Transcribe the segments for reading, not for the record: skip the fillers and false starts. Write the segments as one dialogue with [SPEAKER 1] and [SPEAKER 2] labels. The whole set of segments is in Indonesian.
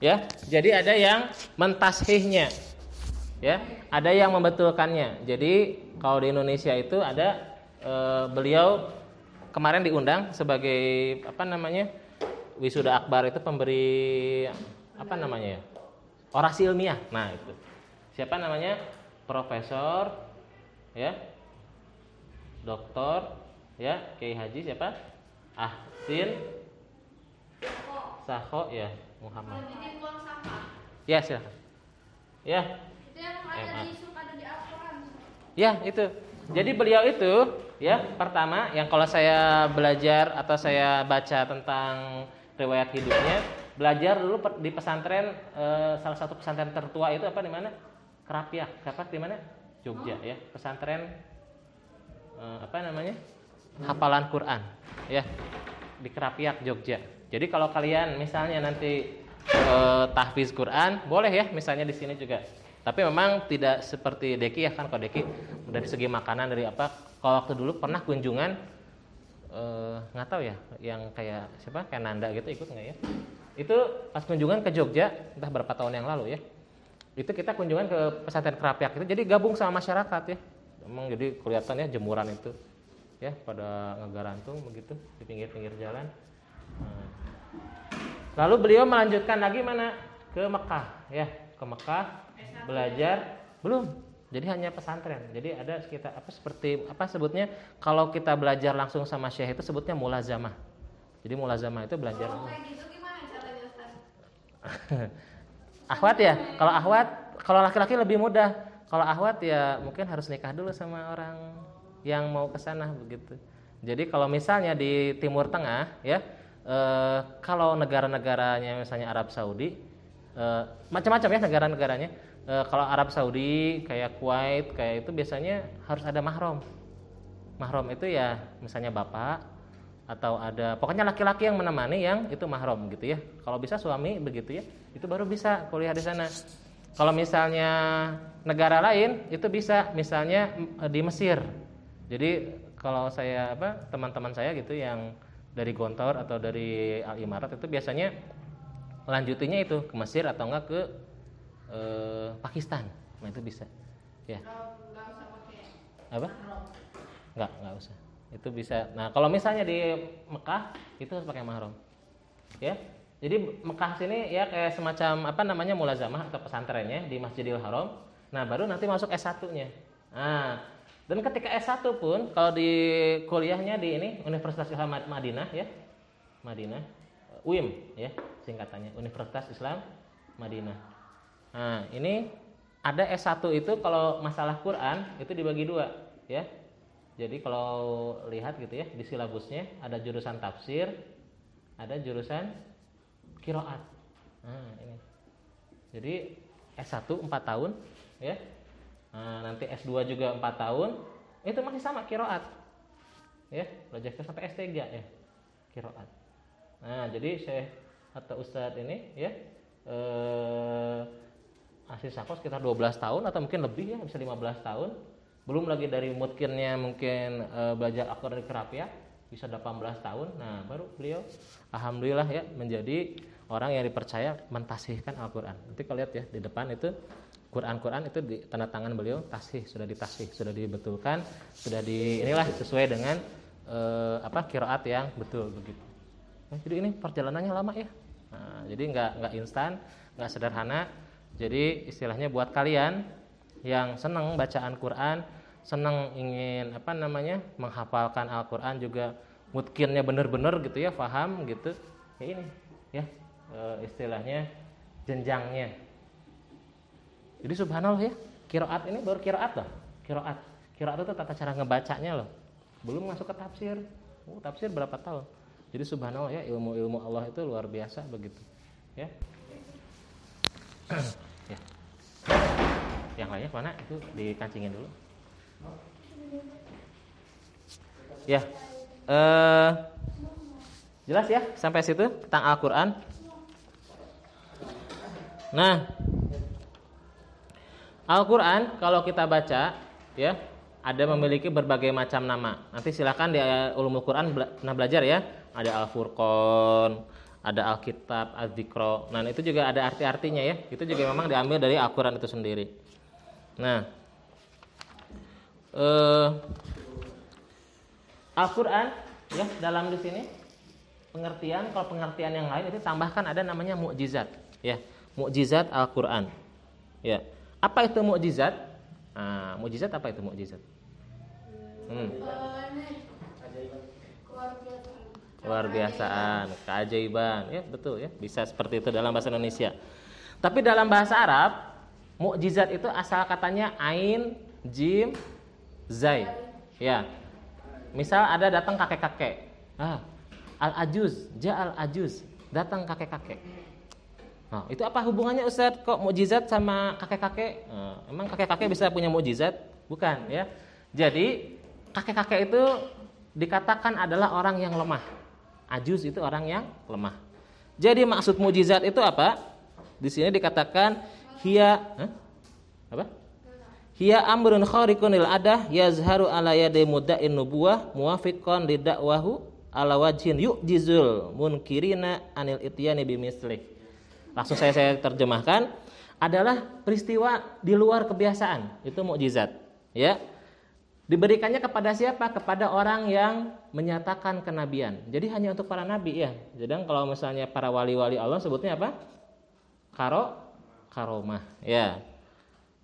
[SPEAKER 1] Ya, jadi ada yang mentashihnya, ya, ada yang membetulkannya. Jadi kalau di Indonesia itu ada beliau kemarin diundang sebagai apa namanya wisuda akbar itu pemberi apa namanya ya orasi ilmiah. Nah itu siapa namanya Profesor ya Doktor ya Kiai Haji siapa Ahsin Sakho ya Muhammad. Ya silakan. Ya.
[SPEAKER 2] Itu yang ada di suka ada di Al-Quran.
[SPEAKER 1] Ya itu. Jadi beliau itu ya pertama yang kalau saya belajar atau saya baca tentang riwayat hidupnya, belajar dulu di pesantren salah satu pesantren tertua itu apa di mana? Kerapiak. Apa di mana? Jogja ya. Pesantren apa namanya? Hafalan Quran ya. Di Kerapiak Jogja. Jadi kalau kalian misalnya nanti tahfiz Quran boleh ya misalnya di sini juga. Tapi memang tidak seperti Deki ya kan kalau Deki dari segi makanan dari apa. Kalau waktu dulu pernah kunjungan nggak tahu ya yang kayak siapa kayak Nanda gitu ikut nggak ya? Itu pas kunjungan ke Jogja entah berapa tahun yang lalu ya. Itu kita kunjungan ke pesantren Kerapiak itu jadi gabung sama masyarakat ya. Memang jadi kelihatan ya jemuran itu ya pada ngegarantung begitu di pinggir-pinggir jalan. Lalu beliau melanjutkan lagi mana ke Mekah ya ke Mekah belajar belum jadi hanya pesantren jadi ada sekitar apa seperti apa sebutnya kalau kita belajar langsung sama syekh itu sebutnya mulazamah jadi mulazamah itu belajar
[SPEAKER 2] kayak gitu gimana caranya Ustaz?
[SPEAKER 1] Akhwat ya kalau laki-laki lebih mudah kalau akhwat ya mungkin harus nikah dulu sama orang yang mau ke sana begitu jadi kalau misalnya di Timur Tengah ya kalau negara-negaranya misalnya Arab Saudi macam-macam ya negara-negaranya kalau Arab Saudi kayak Kuwait kayak itu biasanya harus ada mahram itu ya misalnya bapak atau ada pokoknya laki-laki yang menemani yang itu mahram gitu ya kalau bisa suami begitu ya itu baru bisa kuliah di sana kalau misalnya negara lain itu bisa misalnya di Mesir jadi kalau saya teman-teman saya gitu yang dari Gontor atau dari Al Imarat itu biasanya lanjutinya itu ke Mesir atau enggak ke Pakistan. Nah itu bisa. Ya.
[SPEAKER 2] Nggak usah pakai
[SPEAKER 1] Apa? Nggak usah. Itu bisa. Nah, kalau misalnya di Mekah itu harus pakai mahram. Ya. Jadi Mekah sini ya kayak semacam apa namanya mulazamah atau pesantrennya di Masjidil Haram. Nah, baru nanti masuk S1-nya. Nah, dan ketika S1 pun kalau di kuliahnya di ini Universitas Islam Madinah ya. Madinah, UIM ya singkatannya Universitas Islam Madinah. Nah, ini ada S1 itu kalau masalah Quran itu dibagi dua ya. Jadi kalau lihat gitu ya di silabusnya ada jurusan tafsir, ada jurusan qiraat. Nah, ini. Jadi S1 4 tahun ya. Nah, nanti S2 juga 4 tahun. Itu masih sama qiraat. Ya, belajar sampai S3 ya. Qiraat. Nah, jadi Syekh atau Ustadz ini ya Ahsin Sakho sekitar 12 tahun atau mungkin lebih ya, bisa 15 tahun. Belum lagi dari mutkinnya mungkin belajar Al-Quran di Kerapiak bisa 18 tahun. Nah, baru beliau alhamdulillah ya menjadi orang yang dipercaya mentasihkan Al-Quran. Nanti kalau lihat ya di depan itu Quran itu di tanda tangan beliau tasih, sudah ditasih, sudah dibetulkan, sudah inilah sesuai dengan qiraat yang betul begitu. Nah, jadi ini perjalanannya lama ya. Nah, jadi nggak instan, nggak sederhana. Jadi istilahnya buat kalian yang senang bacaan Quran, senang ingin menghafalkan Al-Quran juga mutkinnya benar-benar gitu ya, paham gitu. Ya ini ya istilahnya jenjangnya. Jadi subhanallah ya, qiraat ini baru qiraat loh. Qiraat itu tata cara ngebacanya loh. Belum masuk ke tafsir. Tafsir berapa tahun? Jadi subhanallah ya, ilmu-ilmu Allah itu luar biasa begitu. Ya. Ya. Yang lainnya mana? Itu dikancingin dulu. Ya. Jelas ya sampai situ tentang Al-Qur'an. Nah, Al-Quran kalau kita baca ya ada memiliki berbagai macam nama. Nanti silakan di Ulumul Quran pernah belajar ya. Ada Al-Furqan, ada Alkitab, Az-Zikra. Nah, itu juga ada arti-artinya ya. Itu juga memang diambil dari Al-Qur'an itu sendiri. Nah, Al-Qur'an ya dalam di sini pengertian, kalau pengertian yang lain itu tambahkan ada namanya mukjizat ya. Mukjizat Al-Qur'an. Ya. Apa itu mukjizat? Nah, mukjizat apa itu mukjizat? Luar biasaan, keajaiban, ya betul ya, bisa seperti itu dalam bahasa Indonesia. Tapi dalam bahasa Arab, mukjizat itu asal katanya ain, jim, zai. Ya. Misal ada datang kakek-kakek. Al-ajuz, al-ajuz, datang kakek-kakek. Nah, itu apa hubungannya Ustadz? Kok mukjizat sama kakek-kakek? Emang kakek-kakek bisa punya mukjizat? Bukan ya. Jadi, kakek-kakek itu dikatakan adalah orang yang lemah. Ajuz itu orang yang lemah. Jadi maksud mukjizat itu apa? Di sini dikatakan hiya apa? Hiya amrun khariqun lil adah yazharu ala yadi mudda'in nubuwah muwafiqan lidakwahu ala wajhin yu'jizul munkirina anil ityani bimislih. Langsung saya terjemahkan, adalah peristiwa di luar kebiasaan. Itu mukjizat, ya. Diberikannya kepada siapa? Kepada orang yang menyatakan kenabian. Jadi hanya untuk para nabi ya. Jadi kalau misalnya para wali-wali Allah sebutnya apa? Karomah, ya.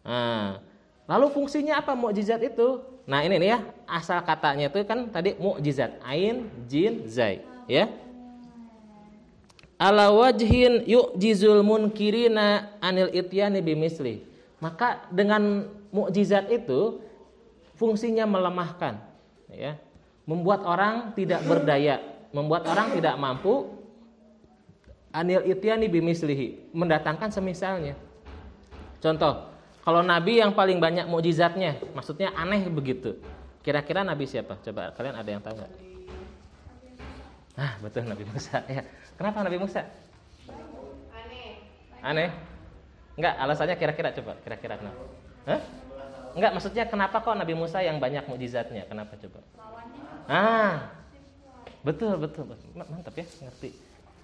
[SPEAKER 1] Nah, lalu fungsinya apa mukjizat itu? Nah, ini nih ya, asal katanya itu kan tadi mukjizat, ain, jin, zai, ya. Ala wajhin yu'jizul munkirina anil ityani bimisli. Maka dengan mukjizat itu fungsinya melemahkan, ya, membuat orang tidak berdaya, membuat orang tidak mampu anil ityani bimislihi, mendatangkan semisalnya. Contoh, kalau nabi yang paling banyak mukjizatnya, maksudnya aneh begitu. Kira-kira nabi siapa? Coba kalian ada yang tahu nggak? Betul, Nabi Musa. Ya. Kenapa Nabi Musa? Aneh. Enggak, alasannya kira-kira coba, kira-kira kenapa? Enggak, maksudnya kenapa kok Nabi Musa yang banyak mukjizatnya? Kenapa coba? Betul. Mantap ya, ngerti.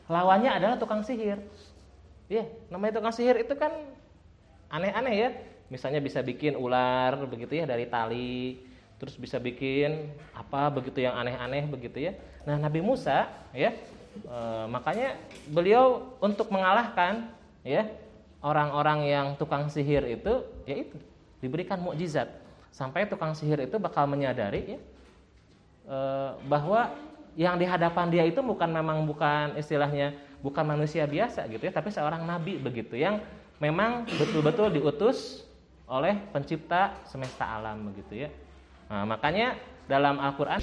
[SPEAKER 1] Lawannya adalah tukang sihir. Iya, namanya tukang sihir itu kan aneh-aneh ya. Misalnya bisa bikin ular begitu ya dari tali, terus bisa bikin apa begitu yang aneh-aneh begitu ya. Nah, Nabi Musa ya, makanya beliau untuk mengalahkan ya orang-orang yang tukang sihir itu, yaitu diberikan mukjizat sampai tukang sihir itu bakal menyadari ya bahwa yang di hadapan dia itu bukan istilahnya bukan manusia biasa gitu ya, tapi seorang nabi begitu yang memang betul-betul diutus oleh pencipta semesta alam begitu ya. Nah, makanya dalam Al-Qur'an